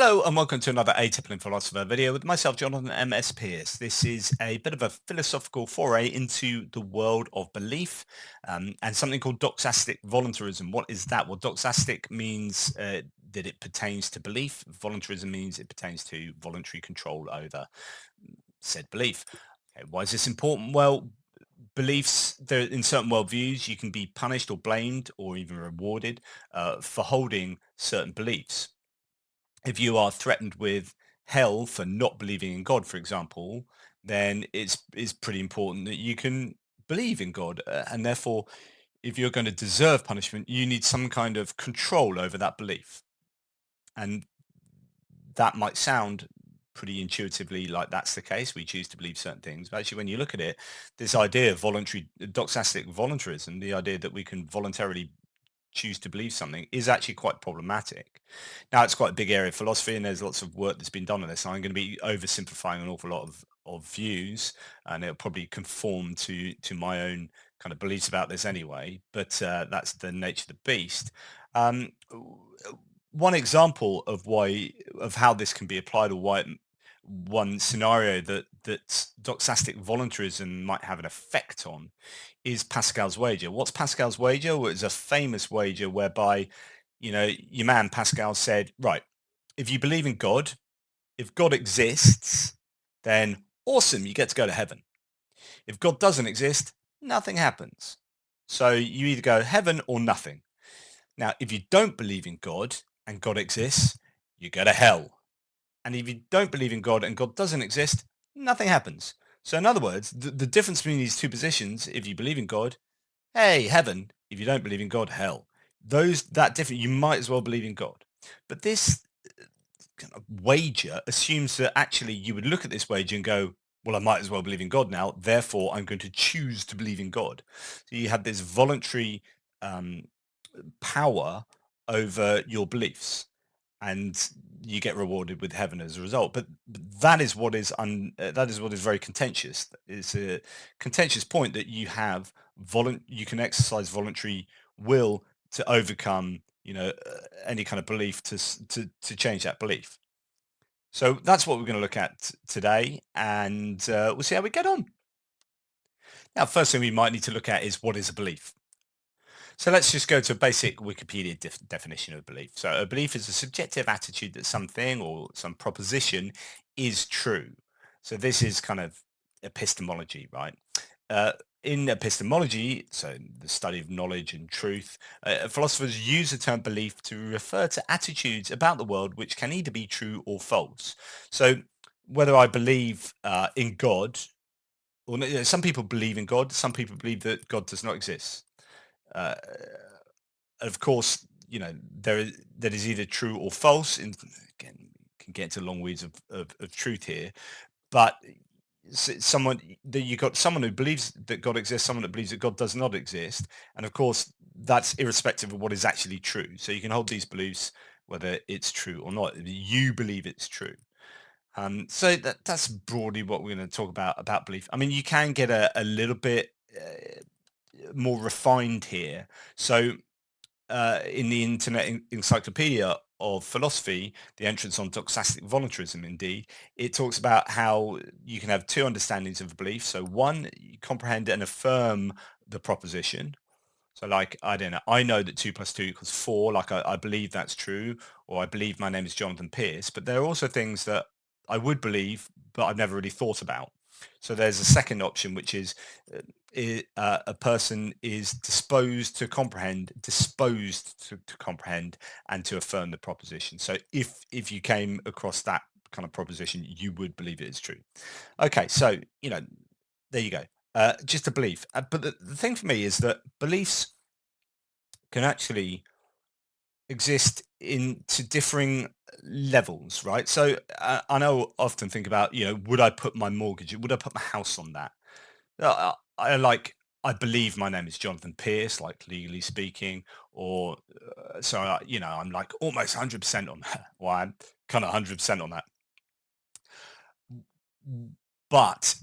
Hello and welcome to another Atypical and Philosopher video with myself, Jonathan M.S. Pierce. This is a bit of a philosophical foray into the world of belief and something called Doxastic Voluntarism. What is that? Well, Doxastic means that it pertains to belief. Voluntarism means it pertains to voluntary control over said belief. Okay, why is this important? Well, beliefs, in certain worldviews, you can be punished or blamed or even rewarded for holding certain beliefs. If you are threatened with hell for not believing in God, for example, then it's pretty important that you can believe in God, and therefore, if you're going to deserve punishment, you need some kind of control over that belief. And that might sound pretty intuitively like that's the case. We choose to believe certain things, but actually, when you look at it, this idea of voluntary doxastic voluntarism, the idea that we can voluntarily choose to believe something is actually quite problematic. Now, it's quite a big area of philosophy, and there's lots of work that's been done on this. I'm going to be oversimplifying an awful lot of views, and it'll probably conform to my own kind of beliefs about this anyway. But that's the nature of the beast. One example of how this can be applied, or one scenario that doxastic voluntarism might have an effect on, is Pascal's wager. What's Pascal's wager? Well, it's a famous wager whereby, your man Pascal said, right, if you believe in God, if God exists, then awesome, you get to go to heaven. If God doesn't exist, nothing happens. So you either go heaven or nothing. Now, if you don't believe in God and God exists, you go to hell. And if you don't believe in God and God doesn't exist, nothing happens. So in other words, the difference between these two positions, if you believe in God, hey, heaven. If you don't believe in God, hell. That different, you might as well believe in God. But this kind of wager assumes that actually you would look at this wager and go, well, I might as well believe in God now. Therefore, I'm going to choose to believe in God. So you have this voluntary um, power over your beliefs, and you get rewarded with heaven as a result. But that is what is very contentious. It's a contentious point that you can exercise voluntary will to overcome any kind of belief to change that belief. So that's what we're going to look at today, and we'll see how we get on. Now, first thing we might need to look at is, what is a belief? So let's just go to a basic Wikipedia definition of belief. So a belief is a subjective attitude that something or some proposition is true. So this is kind of epistemology, right? Uh, in epistemology, so the study of knowledge and truth, philosophers use the term belief to refer to attitudes about the world which can either be true or false. So whether I believe in God, or some people believe in God, some people believe that God does not exist. Uh, of course, that is either true or false. And again, can get into long weeds of truth here, but someone that you got someone who believes that God exists, someone that believes that God does not exist, and of course that's irrespective of what is actually true. So you can hold these beliefs whether it's true or not. You believe it's true. So that's broadly what we're going to talk about belief. I mean, you can get a little bit more refined here. So in the Internet Encyclopedia of Philosophy, the entrance on doxastic voluntarism, indeed, it talks about how you can have two understandings of a belief. So one, you comprehend and affirm the proposition. So like, I don't know, I know that 2 plus 2 equals 4. Like I believe that's true, or I believe my name is Jonathan Pierce. But there are also things that I would believe, but I've never really thought about. So there's a second option, which is a person is disposed to comprehend and to affirm the proposition. So if you came across that kind of proposition, you would believe it is true. Okay, so there you go. Just a belief. But the thing for me is that beliefs can actually exist in to differing levels, right? So I know often think about, would I put my mortgage, would I put my house on that? I believe my name is Jonathan Pierce, like legally speaking, or I'm like almost 100% on that. Well, I'm kind of 100% on that. But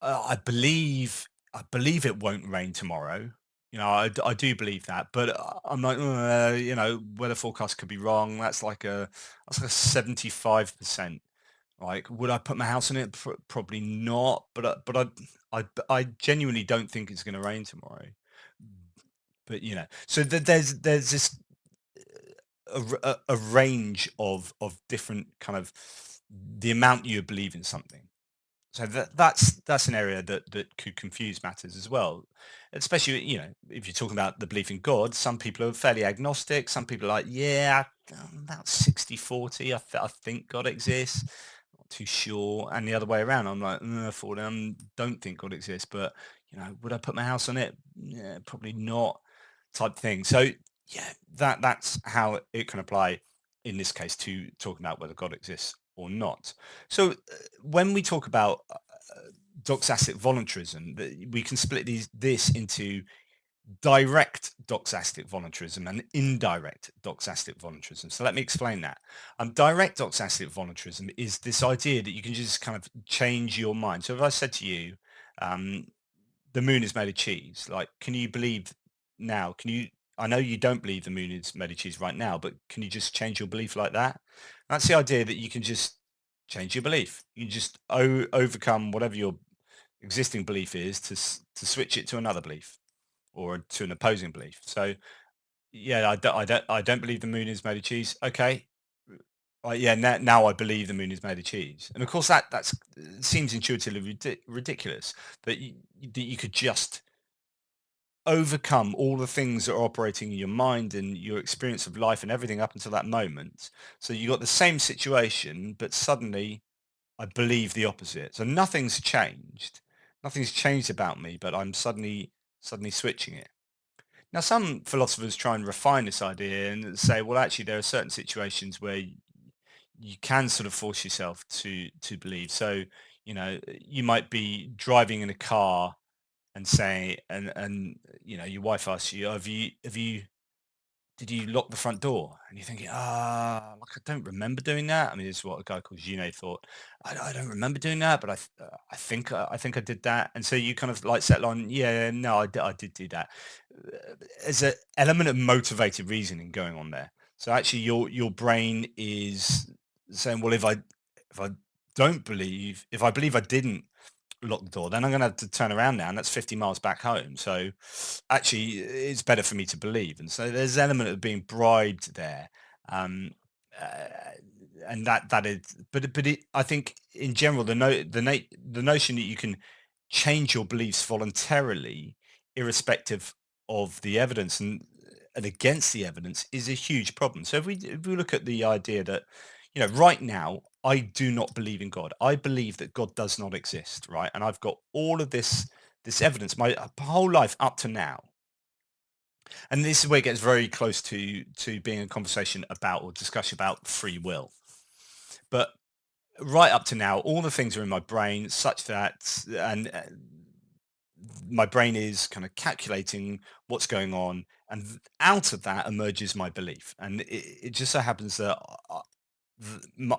I believe it won't rain tomorrow. I do believe that, but I'm like, weather forecast could be wrong. That's like a 75%. Like, would I put my house on it? Probably not. But I genuinely don't think it's going to rain tomorrow. But so there's this a range of different kind of the amount you believe in something. So that's an area that could confuse matters as well, especially if you're talking about the belief in God. Some people are fairly agnostic. Some people are like, yeah, I'm about 60-40. I think God exists. Not too sure. And the other way around, I'm like, 40. Don't think God exists. But would I put my house on it? Yeah, probably not. Type thing. So yeah, that's how it can apply in this case to talking about whether God exists or not. So when we talk about doxastic voluntarism, we can split this into direct doxastic voluntarism and indirect doxastic voluntarism. So let me explain that. Direct doxastic voluntarism is this idea that you can just kind of change your mind. So if I said to you, um, the moon is made of cheese, like, can you believe now? I know you don't believe the moon is made of cheese right now, but can you just change your belief like that? That's the idea, that you can just change your belief. You can just overcome whatever your existing belief is to switch it to another belief or to an opposing belief. So yeah, I don't believe the moon is made of cheese. Okay. Yeah, now I believe the moon is made of cheese. And of course that's seems intuitively ridiculous that you could just overcome all the things that are operating in your mind and your experience of life and everything up until that moment. So you got the same situation, but suddenly I believe the opposite. So nothing's changed. Nothing's changed about me, but I'm suddenly switching it. Now, some philosophers try and refine this idea and say, well, actually, there are certain situations where you can sort of force yourself to believe. So, you might be driving in a car and say, and your wife asks you, have you did you lock the front door? And you're thinking, like, I don't remember doing that. I mean, this is what a guy called Gino thought. I don't remember doing that, but I think I did that. And so you kind of like settle on, yeah, no, I did do that. There's an element of motivated reasoning going on there. So actually, your brain is saying, well, if I believe I didn't lock the door, then I'm going to have to turn around now, and that's 50 miles back home. So actually, it's better for me to believe. And so there's an element of being bribed there. Um, uh, and that is, I think in general, the notion that you can change your beliefs voluntarily, irrespective of the evidence and against the evidence, is a huge problem. So if we look at the idea that, right now, I do not believe in God. I believe that God does not exist, right? And I've got all of this evidence my whole life up to now. And this is where it gets very close to being a conversation about or discussion about free will. But right up to now, all the things are in my brain such that, and my brain is kind of calculating what's going on, and out of that emerges my belief. And it just so happens that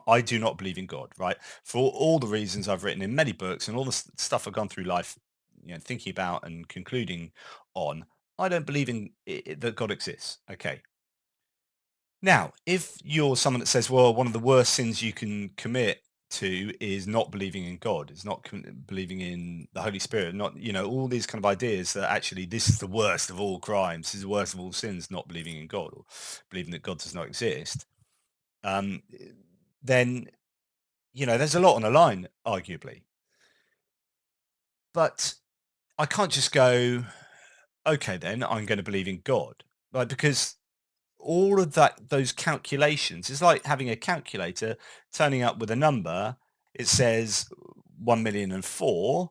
I do not believe in God, right? For all the reasons I've written in many books and all the stuff I've gone through life, thinking about and concluding on, I don't believe in that God exists. Okay. Now, if you're someone that says, well, one of the worst sins you can commit to is not believing in God, is not believing in the Holy Spirit, not, all these kind of ideas that actually this is the worst of all crimes, this is the worst of all sins, not believing in God or believing that God does not exist, um, then there's a lot on the line, arguably. But I can't just go, okay, then I'm going to believe in God, like, because all of those calculations, it's like having a calculator turning up with a number. It says 1,000,004.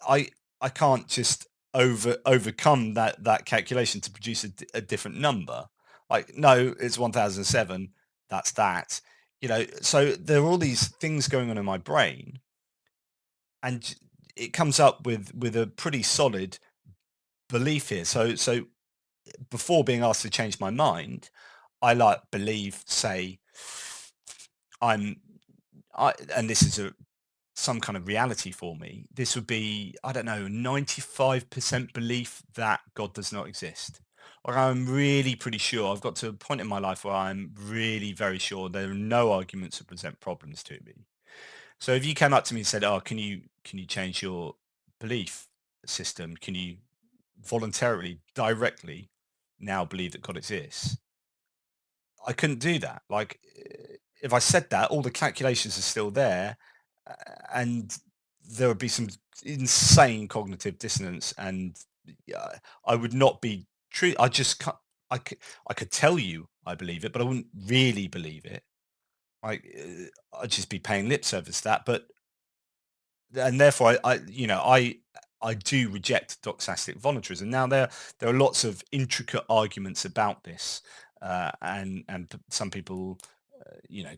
I I can't just overcome that calculation to produce a different number. Like, no, it's 1007. That's that. So there are all these things going on in my brain, and it comes up with a pretty solid belief here. So before being asked to change my mind, I like believe, say, I'm I and this is a some kind of reality for me, this would be, I don't know, 95% belief that God does not exist. Or I'm really pretty sure, I've got to a point in my life where I'm really very sure there are no arguments that present problems to me. So if you came up to me and said, "Oh, can you change your belief system? Can you voluntarily, directly now believe that God exists?" I couldn't do that. Like, if I said that, all the calculations are still there, and there would be some insane cognitive dissonance, and I would not be true. I just can't. I could tell you I believe it, but I wouldn't really believe it. Like, I'd just be paying lip service to that. But and therefore, I do reject doxastic voluntarism. Now, there are lots of intricate arguments about this, and some people,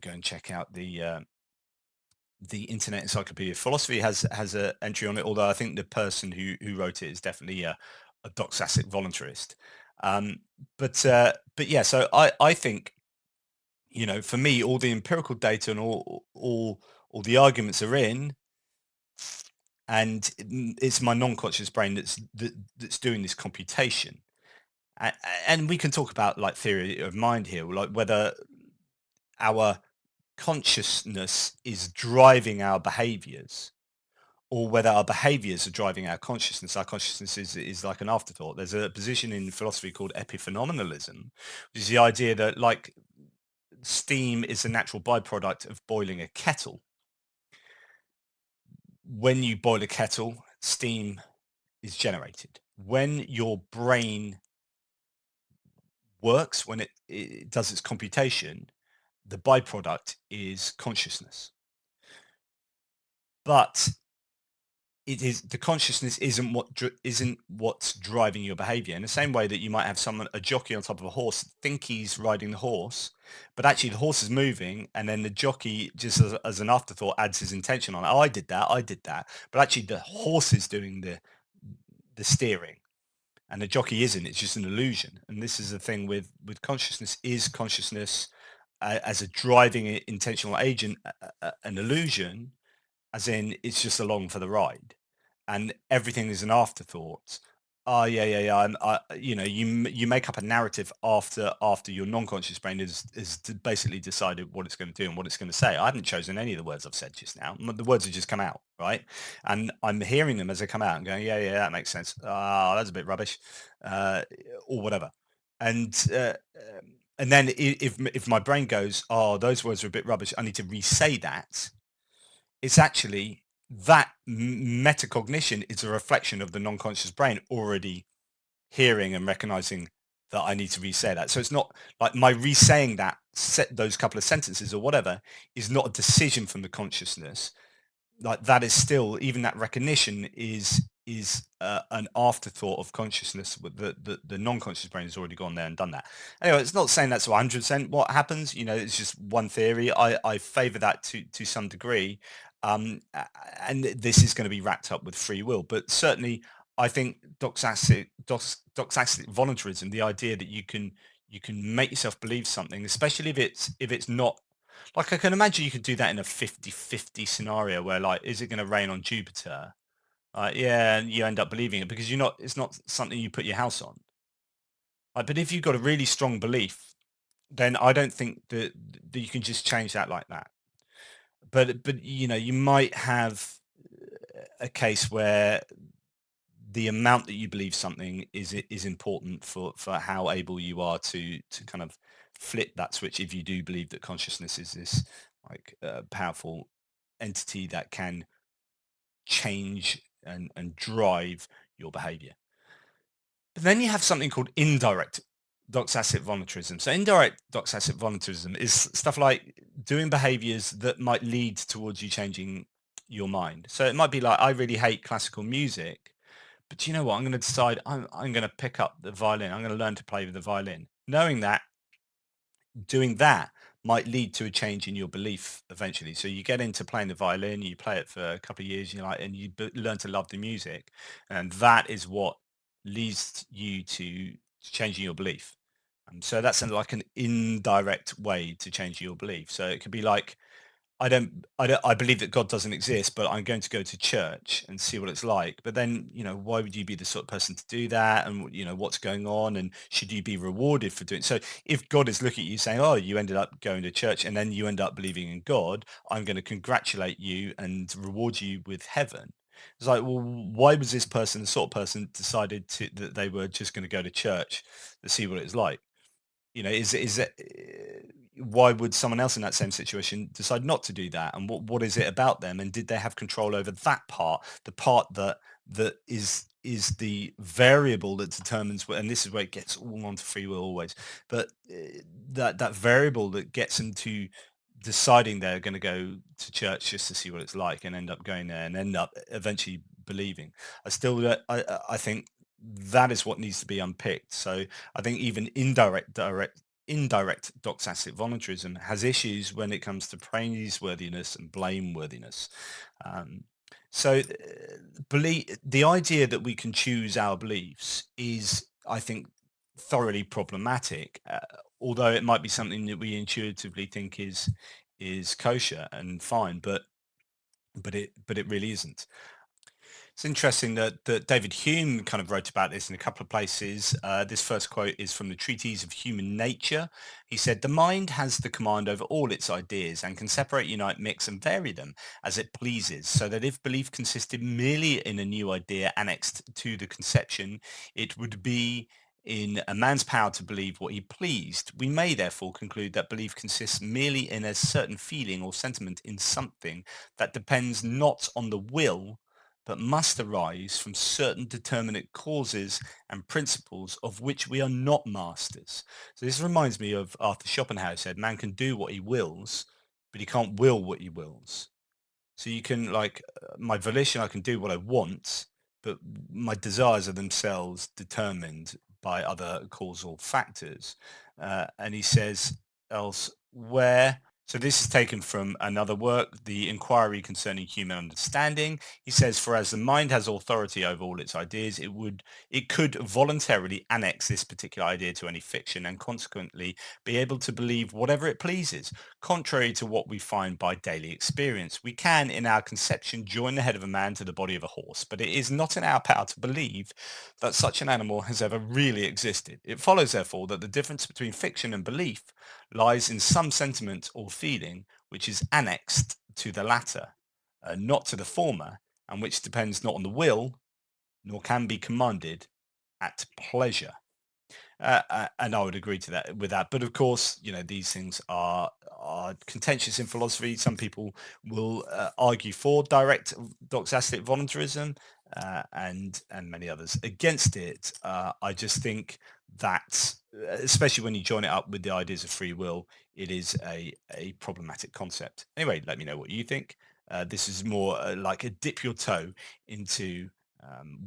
go and check out the Internet Encyclopedia of Philosophy has a entry on it. Although I think the person who wrote it is definitely a doxastic voluntarist. Um, but yeah, so I think, for me, all the empirical data and all the arguments are in, and it's my non-conscious brain that's doing this computation. And we can talk about like theory of mind here, like whether our consciousness is driving our behaviors, or whether our behaviors are driving our consciousness. Our consciousness is like an afterthought. There's a position in philosophy called epiphenomenalism, which is the idea that, like, steam is a natural byproduct of boiling a kettle. When you boil a kettle, steam is generated. When your brain works, when it does its computation, the byproduct is consciousness. But it is the consciousness isn't what's driving your behavior. In the same way that you might have a jockey on top of a horse, think he's riding the horse, but actually the horse is moving, and then the jockey, just as an afterthought, adds his intention on it. Oh, I did that. But actually the horse is doing the steering, and the jockey isn't. It's just an illusion. And this is the thing with consciousness. Is consciousness, as a driving intentional agent, an illusion, as in it's just along for the ride, and everything is an afterthought? Oh, yeah, yeah, yeah. And you make up a narrative after your non-conscious brain is basically decided what it's going to do and what it's going to say. I haven't chosen any of the words I've said just now. The words have just come out, right? And I'm hearing them as they come out and going, yeah, yeah, that makes sense. Ah, that's a bit rubbish, uh, or whatever. And and then if my brain goes, oh, those words are a bit rubbish, I need to re-say that. It's actually that metacognition is a reflection of the non-conscious brain already hearing and recognizing that I need to re-say that. So it's not like my re-saying that those couple of sentences or whatever is not a decision from the consciousness. Like, that is still, even that recognition is an afterthought of consciousness. With the non-conscious brain has already gone there and done that. Anyway, it's not saying that's 100% what happens. It's just one theory. I favor that to some degree. And this is going to be wrapped up with free will, but certainly I think doxastic voluntarism, the idea that you can make yourself believe something, especially if it's not, like, I can imagine you could do that in a 50-50 scenario where, like, is it going to rain on Jupiter? Yeah, and you end up believing it because it's not something you put your house on. But if you've got a really strong belief, then I don't think that you can just change that like that. But you might have a case where the amount that you believe something is important for how able you are to kind of flip that switch, if you do believe that consciousness is this, like, powerful entity that can change and drive your behavior. But then you have something called indirect doxastic voluntarism. So indirect doxastic voluntarism is stuff like doing behaviors that might lead towards you changing your mind. So it might be like, I really hate classical music, but you know what? I'm going to decide I'm going to pick up the violin. I'm going to learn to play with the violin, knowing that doing that might lead to a change in your belief eventually. So you get into playing the violin, you play it for a couple of years, and you learn to love the music, and that is what leads you to changing your belief. And so that's like an indirect way to change your belief. So it could be like, I believe that God doesn't exist, but I'm going to go to church and see what it's like. But then, why would you be the sort of person to do that? And what's going on? And should you be rewarded for doing so? If God is looking at you saying, "Oh, you ended up going to church and then you end up believing in God," I'm going to congratulate you and reward you with heaven. It's like, well, why was this person the sort of person decided that they were just going to go to church to see what it's like? Is it why would someone else in that same situation decide not to do that? And what is it about them? And did they have control over that part, the part that is the variable that determines what? And this is where it gets all onto free will always. But that variable that gets them to deciding they're going to go to church just to see what it's like and end up going there and end up eventually believing. I think that is what needs to be unpicked. So I think even indirect doxastic voluntarism has issues when it comes to praiseworthiness and blameworthiness. Um, so believe the idea that we can choose our beliefs is, I think, thoroughly problematic. Although it might be something that we intuitively think is kosher and fine, but it really isn't. It's interesting that David Hume kind of wrote about this in a couple of places. This first quote is from the Treatise of Human Nature. He said, "The mind has the command over all its ideas and can separate, unite, mix and vary them as it pleases, so that if belief consisted merely in a new idea annexed to the conception, it would be in a man's power to believe what he pleased. We may therefore conclude that belief consists merely in a certain feeling or sentiment in something that depends not on the will, but must arise from certain determinate causes and principles of which we are not masters." So this reminds me of Arthur Schopenhauer said, man can do what he wills, but he can't will what he wills. So you can my volition, I can do what I want, but my desires are themselves determined by other causal factors. And he says elsewhere, so this is taken from another work, The Inquiry Concerning Human Understanding. He says, "For as the mind has authority over all its ideas, it could voluntarily annex this particular idea to any fiction and consequently be able to believe whatever it pleases. Contrary to what we find by daily experience, we can, in our conception, join the head of a man to the body of a horse, but it is not in our power to believe that such an animal has ever really existed. It follows, therefore, that the difference between fiction and belief lies in some sentiment or feeling which is annexed to the latter, not to the former, and which depends not on the will, nor can be commanded at pleasure." And I would agree to that with that. But of course, these things are contentious in philosophy. Some people will argue for direct doxastic voluntarism, and many others against it. I just think that, especially when you join it up with the ideas of free will, it is a problematic concept. Anyway, let me know what you think. This is more like a dip your toe into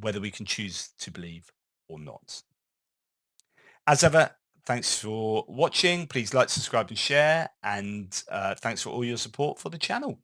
whether we can choose to believe or not. As ever, thanks for watching. Please like, subscribe and share. And thanks for all your support for the channel.